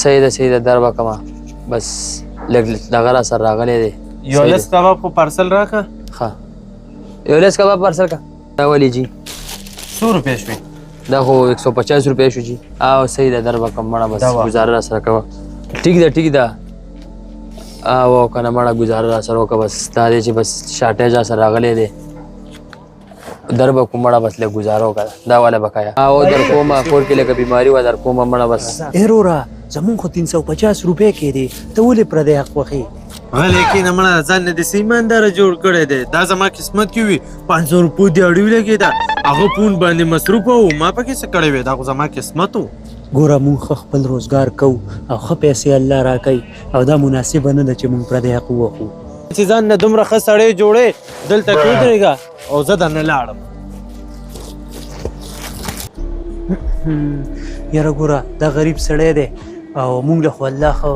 صحیح ده در وکما بس لږ دغه را سره راغلی دی یو لس کباب خو پارسل راکړه. ښه یو لس کباب پارسل کا دا ولې جی 100 روپۍ شوې. دا خو 150 روپۍ شو جی او صحیح ده در وکم مړه بس گزاره را سره کوه ټیک ده او کنه مړه گزاره را سره وکړه بس دا دی چې بس شارټیج را سره راغلی دی در به کوم مړه بس لږ گزاره وکړه دا والا بقایا او در کومه کور کې لږه بیماري وه در کومه مړه بس ایرورا زمون خو 350 روپۍ کې دی ته ولې پردی حق وخې غلی کېنه مړه ځان نه داسې ایمانداره جوړ کړی دی دا زما قسمت کې وي 500 روپۍ دې اړیو لګېده هغه پون باندې مصروف و ما پکې څه کړی وی دا خو زما قسمت و. ګوره مونږ خپل روزګار کوو او ښه پیسې الله راکوي او دا مناسبه نه ده چې مونږ پردی حق ووخو چې ځان نه دومره ښه سړی جوړې دلته کې ودرېږه او زه درنه لاړم. یاره ګوره دا غریب سړی دی او مونږ له خو الله ښه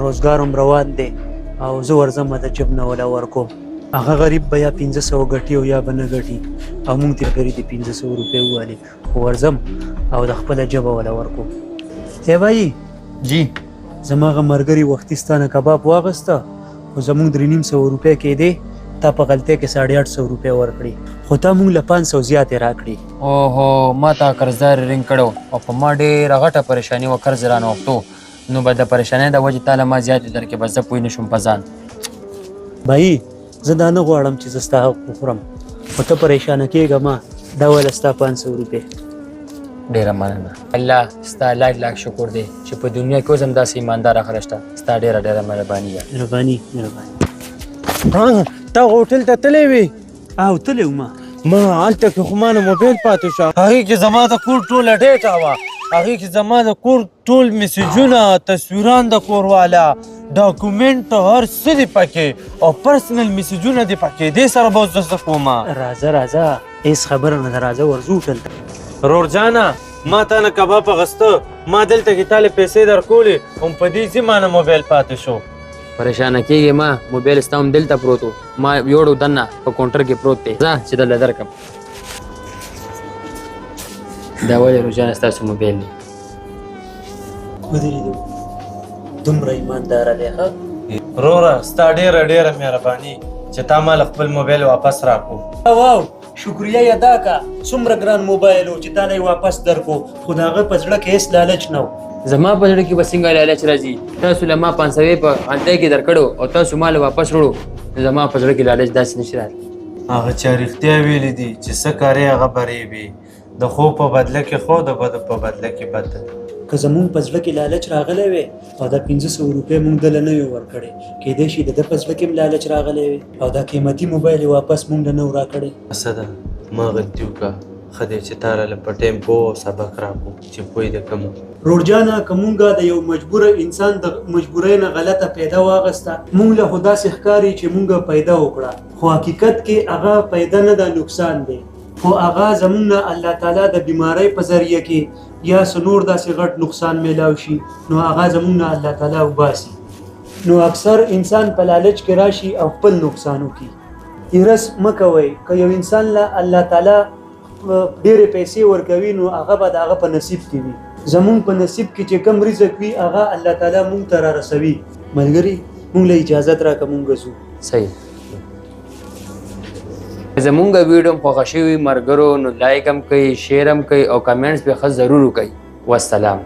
روزګار هم روان دی او زه ورځم د جب نه ولا ورکوم هغه غریب به یا 500 ګټي او یا به نه ګټي او مونږ ترې کړي دي 500 روپۍ ووالې خو ورځم او د خپله ژبه ولا ورکوم. ای بھائی جی زما هغه ملګري وختي ستا نه کباب واغسته خو زمونږ 350 روپۍ کې دی تا په غلطۍ کې 850 روپۍ ورکړي خو تا مونږ له 500 زیاتې راکړي. اوهو ما تا قرضدار رینګ کړو او په ما ډېره غټه پریشاني وه قرض رانه وختو نو به د پریشانۍ د وجې تاله ما زیاتې درکې بس زه پوه نه شوم په ځان. بھائی زه دا نه غواړم چې زه ستا حق وخورم خو ته پریشانه کېږه ما دا وله ستا 500 روپۍ. ډېره مننه الله ستا لاک شکر دی چې په دنیا کې اوس هم داسې ایمانداره خلک شته ستا ډېره مهرباني ده. مهرباني تا هوټل ته تللی وې؟ او تللی وم ما هلته کې خو ما نه موبایل پاتې شو هغې کې زما د کور ټوله ډیټا وه هغې کې زما د کور ټول میسیجونه تصویران د کور والا ډاکومنټ هر څه دي پکې او پرسنل میسیجونه دي پکې دې سره به اوس زه څه کوم. راځه هېڅ خبره نه ده راځه ورځو هوټل ته. رورجانه ما تا نه کباب اخیسته ما دلته کې تاله پیسې درکولې هم په دې ځي ما نه موبایل پاتې شو. پریشانه کېږې ما موبایل ستا هم دلته پروت و ما یوړو دننه په کاونټر کې پروت دی ځه چې دلته درکړم. دا ولې روجانه ستاسو موبایل دی ودرېدو دومره ایمانداره دی ښه وروره ستا ډېره مهرباني چې تا ما له خپل موبایل واپس راکړو. واو شکریه یې ادا کا څومره ګران موبایل و چې تا نه یې واپس درکو خو د هغه په زړه کې هېڅ لالچ نه و. زما په زړه کې به څنګه لالچ راځي تاسو له ما 500 په هلته کې درکړو او تاسو ما له واپس وړو زما په زړه کې لالچ داسې نشي راتلی. هغه چا رښتیا ویلي دي چې څه کارې هغه بری وي د خو په بدله کې خو د بد په بدله کې بد. که زمونږ په زړه کې لالچ راغلی وی او دا 500 روپۍ مونږ دله نه وي ورکړی کیدای شي د ده په زړه کې هم لالچ راغلی وي او دا قیمتي موبایل یې واپس مونږ له نه و راکړی. څه ده ما غلطي وکړه ښه دی چې تا راله په ټایم پوه او سبق راکړو چې پوه دې کوم. روړجانه که مونږه د یو مجبوره انسان د مجبورۍ نه غلطه پیدا واغسته مونږ له خو داسې ښکاري چې مونږه پیدا وکړه خو حقیقت کې هغه پیدا نه ده نقصان دی خو هغه زمونږ نه الله تعالی د بیمارۍ په ذریعه کې یا څه نور داسې غټ نقصان میلاو شي نو هغه زمونږ نه الله تعالی وباسي. نو اکثر انسان په لالچ کې راشي او خپل نقصان وکړي. هرس مه کوئ که یو انسان له الله تعالی ډېرې پیسې ورکوي نو هغه به د هغه په نصیب کې وي. زمونږ په نصیب کې چې کم رزق وي هغه الله تعالی مونږ ته را رسوي. ملګري مونږ له اجازت راکړه مونږ ځو. صحیح زمونږ ویډیو هم خوښه شوي ملګرو نو لایک هم کوئ شیر هم کوئ او کمنټس به ښه ضرور وکړئ. والسلام.